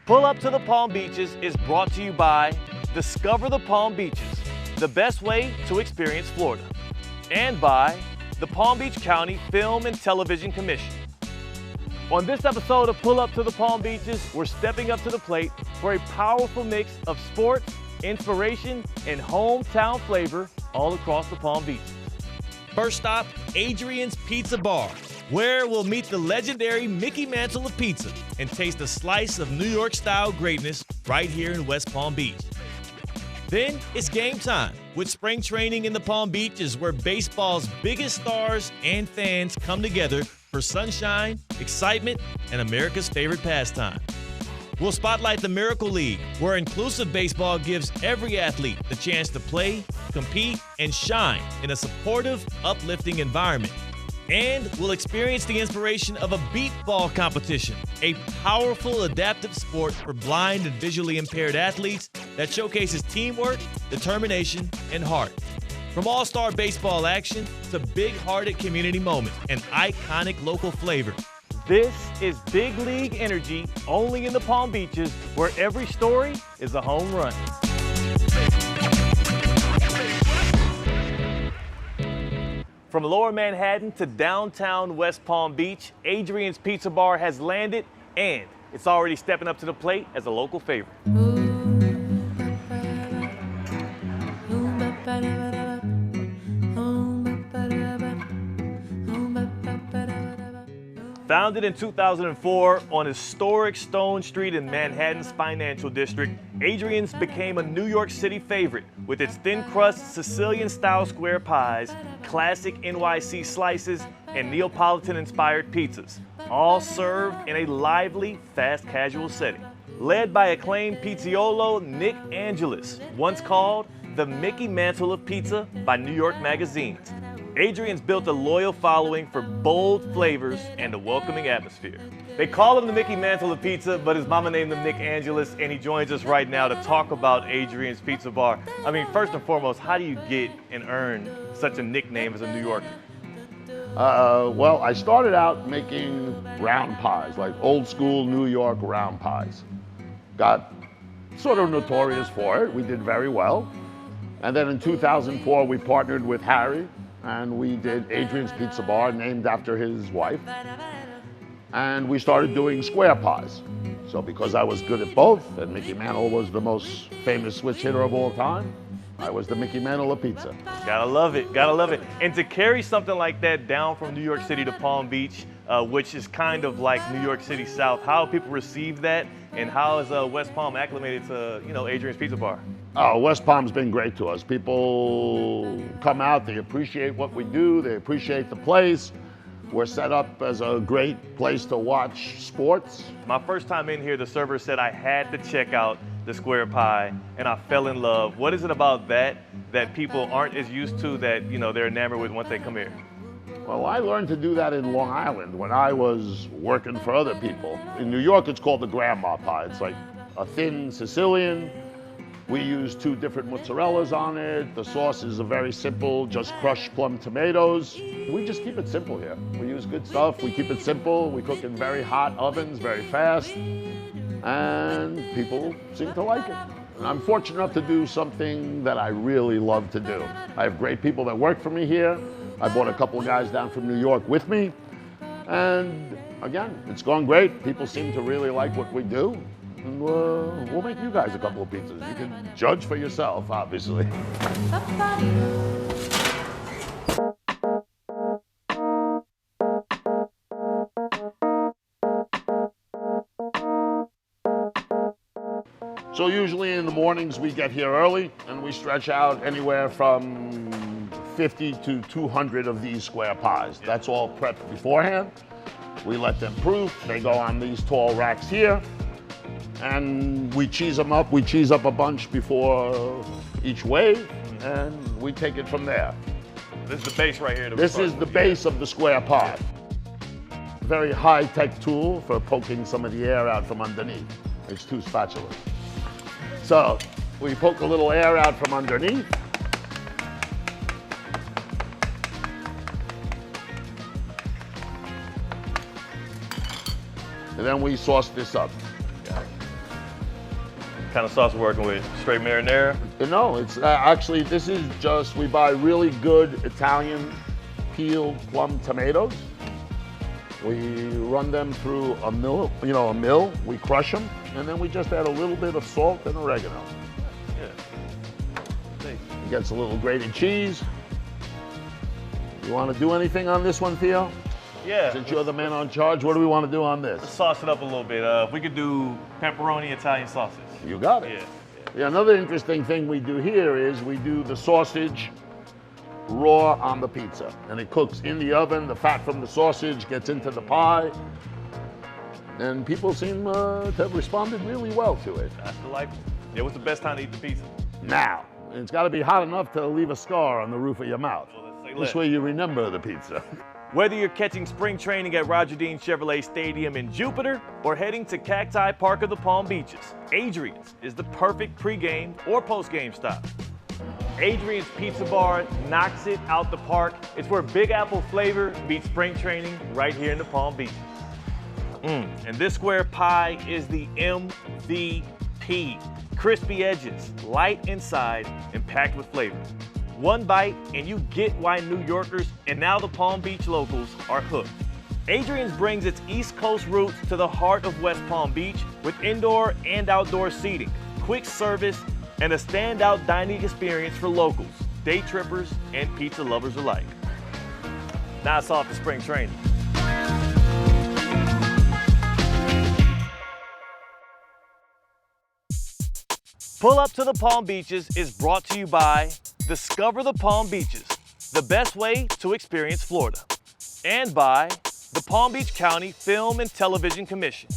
Pull Up to the Palm Beaches is brought to you by Discover the Palm Beaches, the best way to experience Florida, and by the Palm Beach County Film and Television Commission. On this episode of Pull Up to the Palm Beaches, we're stepping up to the plate for a powerful mix of sports, inspiration, and hometown flavor all across the Palm Beaches. First stop, Adrian's Pizza Bar, where we'll meet the legendary Mickey Mantle of pizza and taste a slice of New York-style greatness right here in West Palm Beach. Then it's game time with spring training in the Palm Beaches, where baseball's biggest stars and fans come together for sunshine, excitement, and America's favorite pastime. We'll spotlight the Miracle League, where inclusive baseball gives every athlete the chance to play, compete, and shine in a supportive, uplifting environment. And we'll experience the inspiration of a beat ball competition, a powerful adaptive sport for blind and visually impaired athletes that showcases teamwork, determination, and heart. From all-star baseball action to big-hearted community moments and iconic local flavor. This is Big League Energy, only in the Palm Beaches, where every story is a home run. From Lower Manhattan to downtown West Palm Beach, Adrian's Pizza Bar has landed, and it's already stepping up to the plate as a local favorite. Founded in 2004 on historic Stone Street in Manhattan's financial district, Adrian's became a New York City favorite with its thin crust Sicilian-style square pies, classic NYC slices, and Neapolitan-inspired pizzas, all served in a lively, fast casual setting. Led by acclaimed pizziolo Nick Angelis, once called the Mickey Mantle of Pizza by New York magazines, Adrian's built a loyal following for bold flavors and a welcoming atmosphere. They call him the Mickey Mantle of Pizza, but his mama named him Nick Angelis, and he joins us right now to talk about Adrian's Pizza Bar. I mean, first and foremost, how do you get and earn such a nickname as a New Yorker? Well, I started out making round pies, like old school New York round pies. Got sort of notorious for it. We did very well. And then in 2004, we partnered with Harry, and we did Adrian's Pizza Bar, named after his wife. And we started doing square pies. So because I was good at both, and Mickey Mantle was the most famous switch hitter of all time, I was the Mickey Mantle of pizza. Gotta love it, gotta love it. And to carry something like that down from New York City to Palm Beach, which is kind of like New York City South, how people receive that, and how is West Palm acclimated to, Adrian's Pizza Bar? Oh, West Palm's been great to us. People come out, they appreciate what we do, they appreciate the place. We're set up as a great place to watch sports. My first time in here, the server said I had to check out the square pie, and I fell in love. What is it about that people aren't as used to that, they're enamored with once they come here? Well, I learned to do that in Long Island when I was working for other people. In New York, it's called the grandma pie. It's like a thin Sicilian. We use 2 different mozzarellas on it. The sauce is a very simple, just crushed plum tomatoes. We just keep it simple here. We use good stuff, we keep it simple. We cook in very hot ovens, very fast, and people seem to like it. And I'm fortunate enough to do something that I really love to do. I have great people that work for me here. I brought a couple of guys down from New York with me. And again, it's going great. People seem to really like what we do. And we'll make you guys a couple of pizzas. You can judge for yourself, obviously. So usually in the mornings we get here early and we stretch out anywhere from 50 to 200 of these square pies. That's all prepped beforehand. We let them proof. They go on these tall racks here. And we cheese them up. We cheese up a bunch before each wave, and we take it from there. This is the base right here. This is the base of the square pie. Very high-tech tool for poking some of the air out from underneath. It's 2 spatulas. So we poke a little air out from underneath. And then we sauce this up. kind of sauce we're working with? Straight marinara? No, it's actually, this is just, we buy really good Italian peeled plum tomatoes. We run them through a mill, we crush them, and then we just add a little bit of salt and oregano. Yeah. It gets a little grated cheese. You want to do anything on this one, Theo? Yeah. Since you're the man on charge, what do we want to do on this? Let's sauce it up a little bit. If we could do pepperoni Italian sausage. You got it. Yeah. Another interesting thing we do here is we do the sausage raw on the pizza, and it cooks in the oven. The fat from the sausage gets into the pie, and people seem to have responded really well to it. That's delightful. Yeah, what's the best time to eat the pizza? Now, it's got to be hot enough to leave a scar on the roof of your mouth. Well, let's say This way you remember the pizza. Whether you're catching spring training at Roger Dean Chevrolet Stadium in Jupiter or heading to Cacti Park of the Palm Beaches, Adrian's is the perfect pregame or postgame stop. Adrian's Pizza Bar knocks it out the park. It's where Big Apple flavor meets spring training right here in the Palm Beaches. And this square pie is the MVP. Crispy edges, light inside, and packed with flavor. One bite and you get why New Yorkers and now the Palm Beach locals are hooked. Adrian's brings its East Coast roots to the heart of West Palm Beach with indoor and outdoor seating, quick service, and a standout dining experience for locals, day trippers, and pizza lovers alike. Now it's off to spring training. Pull Up to the Palm Beaches is brought to you by Discover the Palm Beaches, the best way to experience Florida, and by the Palm Beach County Film and Television Commission.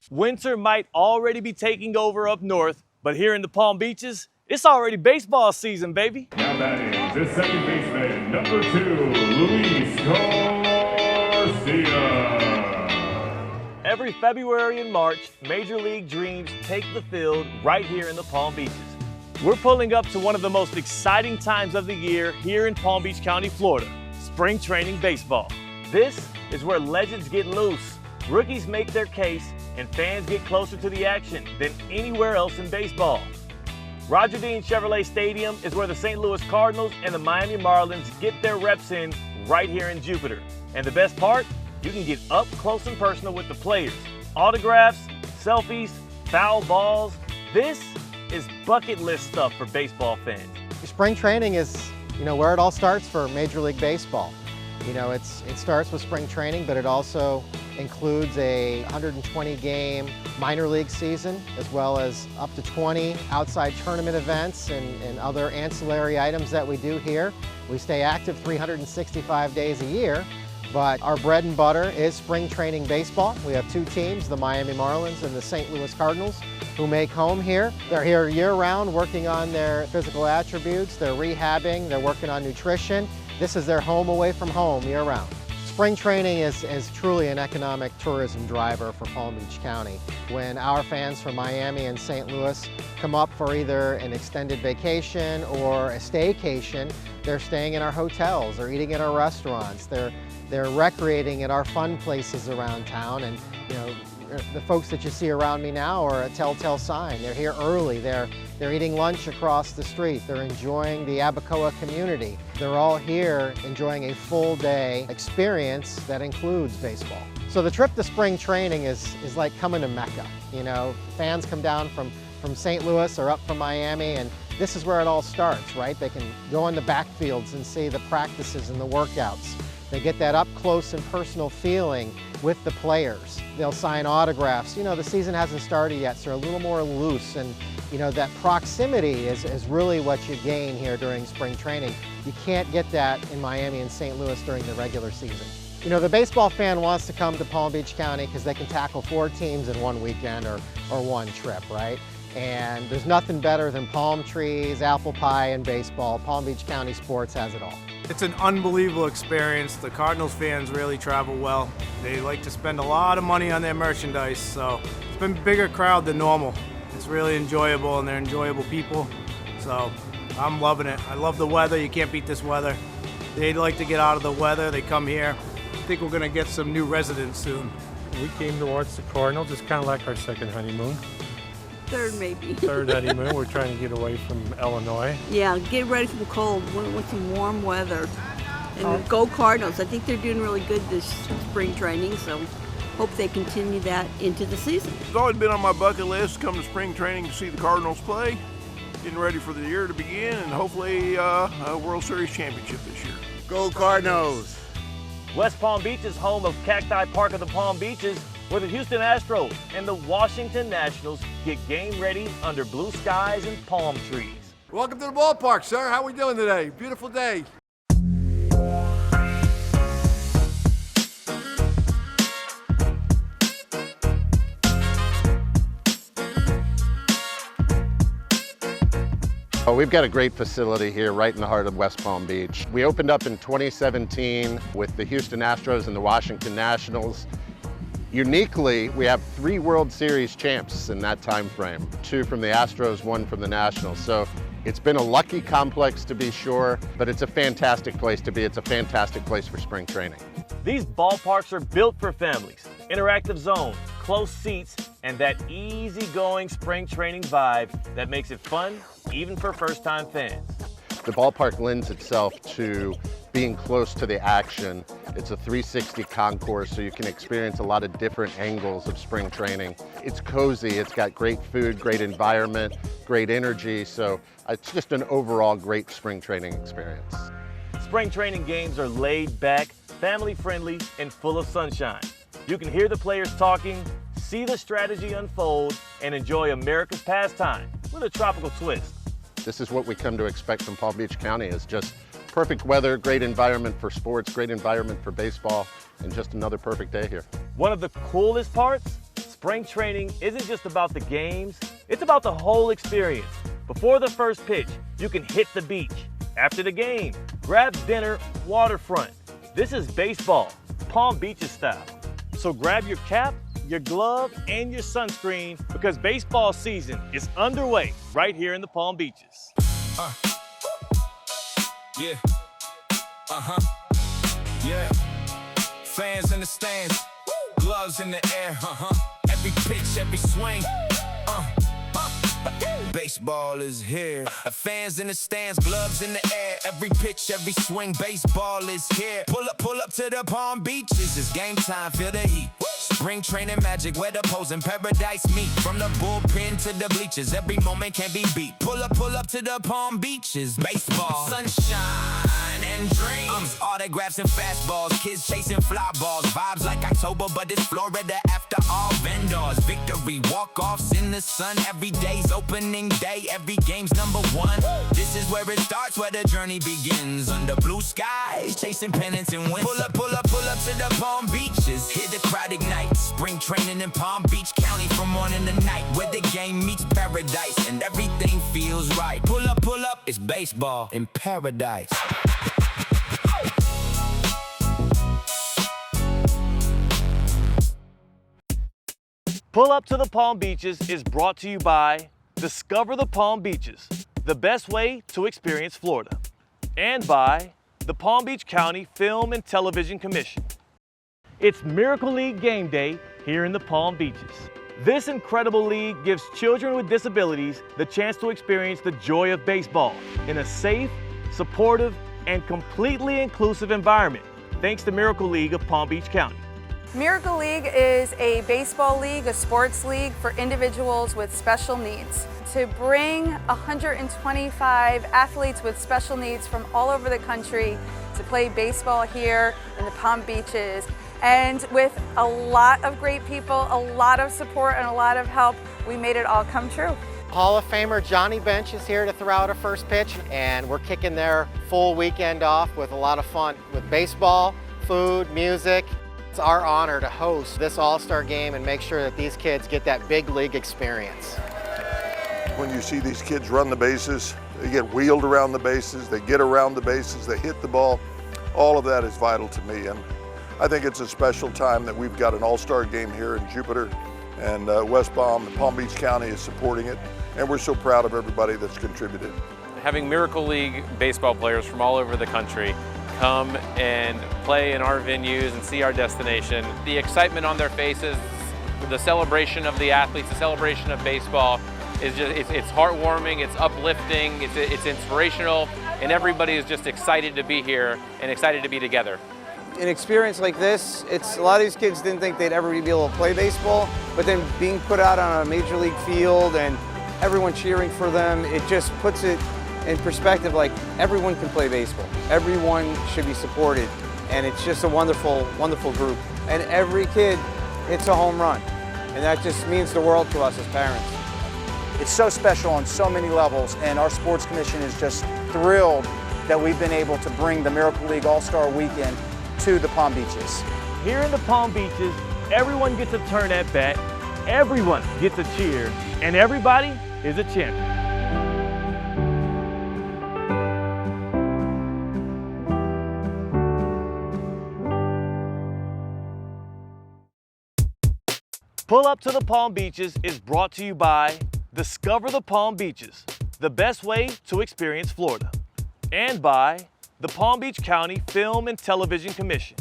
Winter might already be taking over up north, but here in the Palm Beaches, it's already baseball season, baby. Now batting, the second baseman, number 2, Luis Garcia. Every February and March, Major League dreams take the field right here in the Palm Beaches. We're pulling up to one of the most exciting times of the year here in Palm Beach County, Florida, spring training baseball. This is where legends get loose, rookies make their case, and fans get closer to the action than anywhere else in baseball. Roger Dean Chevrolet Stadium is where the St. Louis Cardinals and the Miami Marlins get their reps in right here in Jupiter. And the best part, you can get up close and personal with the players. Autographs, selfies, foul balls. This is bucket list stuff for baseball fans. Spring training is, where it all starts for Major League Baseball. It starts with spring training, but it also includes a 120-game minor league season, as well as up to 20 outside tournament events and other ancillary items that we do here. We stay active 365 days a year, but our bread and butter is spring training baseball. We have 2 teams, the Miami Marlins and the St. Louis Cardinals, who make home here. They're here year-round working on their physical attributes, they're rehabbing, they're working on nutrition. This is their home away from home year-round. Spring training is truly an economic tourism driver for Palm Beach County. When our fans from Miami and St. Louis come up for either an extended vacation or a staycation, they're staying in our hotels, they're eating at our restaurants, they're recreating at our fun places around town. And the folks that you see around me now are a telltale sign. They're here early, they're eating lunch across the street, they're enjoying the Abacoa community. They're all here enjoying a full day experience that includes baseball. So the trip to spring training is like coming to Mecca. Fans come down from St. Louis or up from Miami, and this is where it all starts, right? They can go in the backfields and see the practices and the workouts. They get that up close and personal feeling with the players. They'll sign autographs. The season hasn't started yet, so they're a little more loose, and that proximity is really what you gain here during spring training. You can't get that in Miami and St. Louis during the regular season. The baseball fan wants to come to Palm Beach County because they can tackle 4 teams in one weekend or one trip, right? And there's nothing better than palm trees, apple pie, and baseball. Palm Beach County sports has it all. It's an unbelievable experience. The Cardinals fans really travel well. They like to spend a lot of money on their merchandise, so it's been a bigger crowd than normal. It's really enjoyable, and they're enjoyable people, so I'm loving it. I love the weather. You can't beat this weather. They like to get out of the weather. They come here. I think we're going to get some new residents soon. We came to watch the Cardinals. It's kind of like our second honeymoon. Third, maybe. Third honeymoon. We're trying to get away from Illinois. Yeah, get ready for the cold. Want some warm weather. And go Cardinals. I think they're doing really good this spring training, so hope they continue that into the season. It's always been on my bucket list to come to spring training to see the Cardinals play. Getting ready for the year to begin, and hopefully a World Series championship this year. Go Cardinals! West Palm Beach is home of Cacti Park of the Palm Beaches, where the Houston Astros and the Washington Nationals get game ready under blue skies and palm trees. Welcome to the ballpark, sir. How are we doing today? Beautiful day. We've got a great facility here right in the heart of West Palm Beach. We opened up in 2017 with the Houston Astros and the Washington Nationals. Uniquely, we have 3 World Series champs in that time frame. 2 from the Astros, 1 from the Nationals. So it's been a lucky complex to be sure, but it's a fantastic place to be. It's a fantastic place for spring training. These ballparks are built for families. Interactive zones, close seats, and that easygoing spring training vibe that makes it fun, even for first-time fans. The ballpark lends itself to being close to the action. It's a 360 concourse, so you can experience a lot of different angles of spring training. It's cozy, it's got great food, great environment, great energy, so it's just an overall great spring training experience. Spring training games are laid back, family-friendly, and full of sunshine. You can hear the players talking, see the strategy unfold, and enjoy America's pastime with a tropical twist. This is what we come to expect from Palm Beach County, is just perfect weather, great environment for sports, great environment for baseball, and just another perfect day here. One of the coolest parts, spring training isn't just about the games, it's about the whole experience. Before the first pitch, you can hit the beach. After the game, grab dinner waterfront. This is baseball, Palm Beaches style. So grab your cap, your glove, and your sunscreen, because baseball season is underway right here in the Palm Beaches. Yeah. Yeah. Fans in the stands, gloves in the air. Every pitch, every swing. Baseball is here. Fans in the stands, gloves in the air. Every pitch, every swing. Baseball is here. Pull up to the Palm Beaches. It's game time. Feel the heat. Spring training magic, where the pose and paradise meet. From the bullpen to the bleachers, every moment can be beat. Pull up to the Palm Beaches. Baseball, sunshine and dreams. Autographs and fastballs, kids chasing fly balls. Vibes like October, but it's Florida after all. Vendors, victory, walk-offs in the sun. Every day's opening day, every game's #1. This is where it starts, where the journey begins. Under blue skies, chasing pennants and wins. Pull up to the Palm Beaches. Hear the crowd ignite. Spring training in Palm Beach County from morning to night, where the game meets paradise and everything feels right. Pull up, it's baseball in paradise. Pull Up to the Palm Beaches is brought to you by Discover the Palm Beaches, the best way to experience Florida, and by the Palm Beach County Film and Television Commission. It's Miracle League game day here in the Palm Beaches. This incredible league gives children with disabilities the chance to experience the joy of baseball in a safe, supportive, and completely inclusive environment, thanks to Miracle League of Palm Beach County. Miracle League is a baseball league, a sports league for individuals with special needs. To bring 125 athletes with special needs from all over the country to play baseball here in the Palm Beaches, and with a lot of great people, a lot of support, and a lot of help, we made it all come true. Hall of Famer Johnny Bench is here to throw out a first pitch, and we're kicking their full weekend off with a lot of fun with baseball, food, music. It's our honor to host this all-star game and make sure that these kids get that big league experience. When you see these kids run the bases, they get wheeled around the bases, they get around the bases, they hit the ball, all of that is vital to me. And I think it's a special time that we've got an all-star game here in Jupiter, and West Palm and Palm Beach County is supporting it, and we're so proud of everybody that's contributed. Having Miracle League baseball players from all over the country come and play in our venues and see our destination, the excitement on their faces, the celebration of the athletes, the celebration of baseball, is just, it's heartwarming, it's uplifting, it's inspirational, and everybody is just excited to be here and excited to be together. An experience like this, a lot of these kids didn't think they'd ever be able to play baseball, but then being put out on a major league field and everyone cheering for them, it just puts it in perspective, like everyone can play baseball. Everyone should be supported, and it's just a wonderful, wonderful group. And every kid hits a home run, and that just means the world to us as parents. It's so special on so many levels, and our sports commission is just thrilled that we've been able to bring the Miracle League All-Star Weekend to the Palm Beaches. Here in the Palm Beaches, everyone gets a turn at bat, everyone gets a cheer, and everybody is a champion. Pull Up to the Palm Beaches is brought to you by Discover the Palm Beaches, the best way to experience Florida, and by the Palm Beach County Film and Television Commission.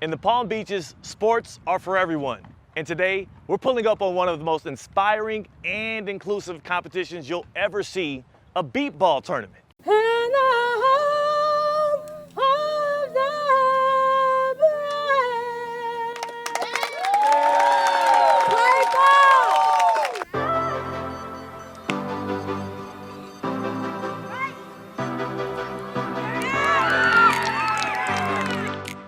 In the Palm Beaches, sports are for everyone. And today, we're pulling up on one of the most inspiring and inclusive competitions you'll ever see, a beep ball tournament.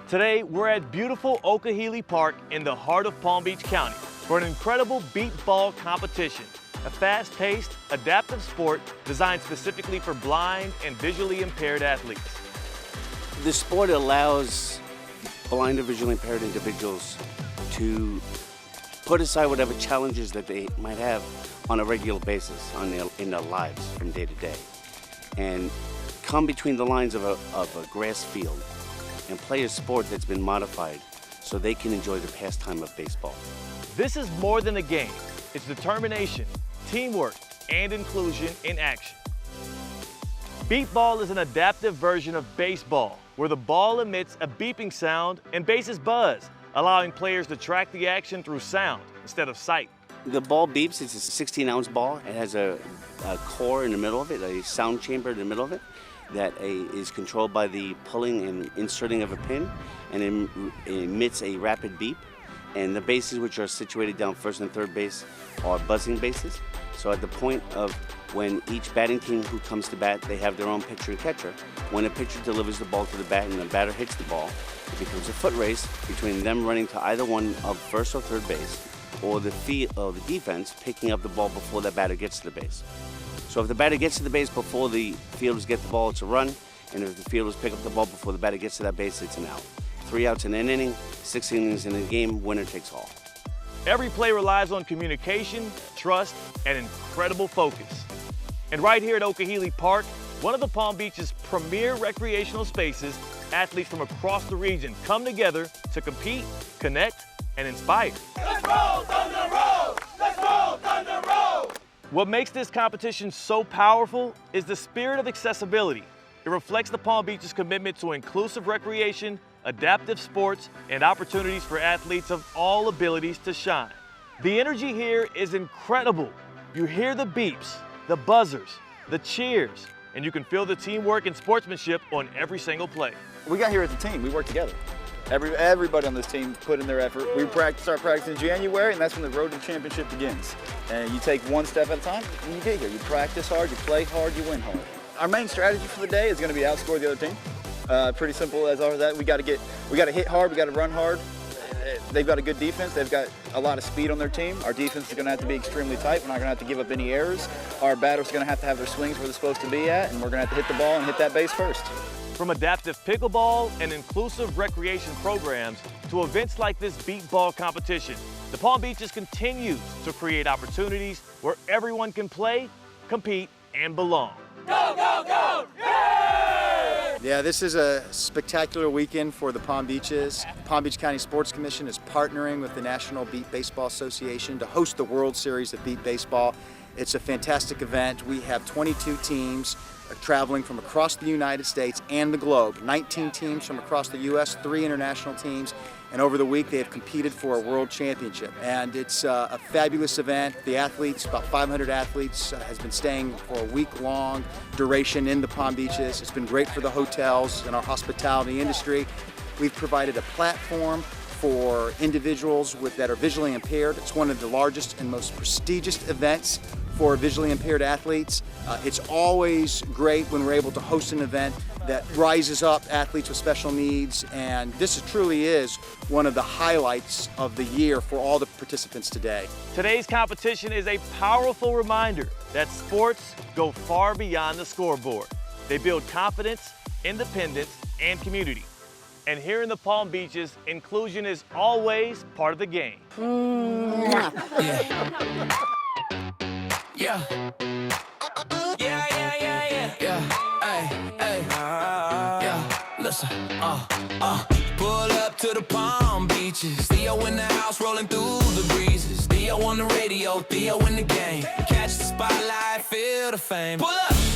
Today, we're at beautiful Okehely Park in the heart of Palm Beach County for an incredible beep ball competition, a fast-paced, adaptive sport designed specifically for blind and visually impaired athletes. The sport allows blind or visually impaired individuals to put aside whatever challenges that they might have on a regular basis in their lives from day to day, and come between the lines of a grass field and play a sport that's been modified so they can enjoy the pastime of baseball. This is more than a game. It's determination, teamwork, and inclusion in action. Beep ball is an adaptive version of baseball, where the ball emits a beeping sound and bases buzz, allowing players to track the action through sound instead of sight. The ball beeps. It's a 16-ounce ball. It has a core in the middle of it, a sound chamber in the middle of it, that is controlled by the pulling and inserting of a pin, and it emits a rapid beep. And the bases, which are situated down first and third base, are buzzing bases. So at the point of when each batting team who comes to bat, they have their own pitcher and catcher. When a pitcher delivers the ball to the bat and the batter hits the ball, it becomes a foot race between them running to either one of first or third base, or the defense picking up the ball before the batter gets to the base. So if the batter gets to the base before the fielders get the ball, it's a run. And if the fielders pick up the ball before the batter gets to that base, it's an out. 3 outs in an inning, 6 innings in a game, winner takes all. Every play relies on communication, trust, and incredible focus. And right here at Okehely Park, one of the Palm Beach's premier recreational spaces, athletes from across the region come together to compete, connect, and inspire. Let's roll, Thunder, roll! Let's roll, Thunder, roll! What makes this competition so powerful is the spirit of accessibility. It reflects the Palm Beach's commitment to inclusive recreation, adaptive sports, and opportunities for athletes of all abilities to shine. The energy here is incredible. You hear the beeps, the buzzers, the cheers, and you can feel the teamwork and sportsmanship on every single play. We got here as a team. We work together. Everybody on this team put in their effort. We start practicing in January, and that's when the road to the championship begins. And you take one step at a time. When you get here, you practice hard, you play hard, you win hard. Our main strategy for the day is going to be outscore the other team. Pretty simple as all that. We got to hit hard. We got to run hard. They've got a good defense. They've got a lot of speed on their team. Our defense is going to have to be extremely tight. We're not going to have to give up any errors. Our batters are going to have their swings where they're supposed to be at, and we're going to have to hit the ball and hit that base first. From adaptive pickleball and inclusive recreation programs to events like this beep ball competition, the Palm Beaches continues to create opportunities where everyone can play, compete, and belong. Go, go, go! Yeah! Yeah, this is a spectacular weekend for the Palm Beaches. Palm Beach County Sports Commission is partnering with the National Beep Baseball Association to host the World Series of Beep Baseball. It's a fantastic event. We have 22 teams traveling from across the United States and the globe. 19 teams from across the U.S., 3 international teams, And over the week, they have competed for a world championship. And it's a fabulous event. The athletes, about 500 athletes, has been staying for a week-long duration in the Palm Beaches. It's been great for the hotels and our hospitality industry. We've provided a platform for individuals that are visually impaired. It's one of the largest and most prestigious events for visually impaired athletes. It's always great when we're able to host an event that rises up athletes with special needs, and this truly is one of the highlights of the year for all the participants today. Today's competition is a powerful reminder that sports go far beyond the scoreboard. They build confidence, independence, and community. And here in the Palm Beaches, inclusion is always part of the game. Yeah. Listen, pull up to the Palm Beaches. Theo in the house, rolling through the breezes. Theo on the radio, Theo in the game. Catch the spotlight, feel the fame. Pull up.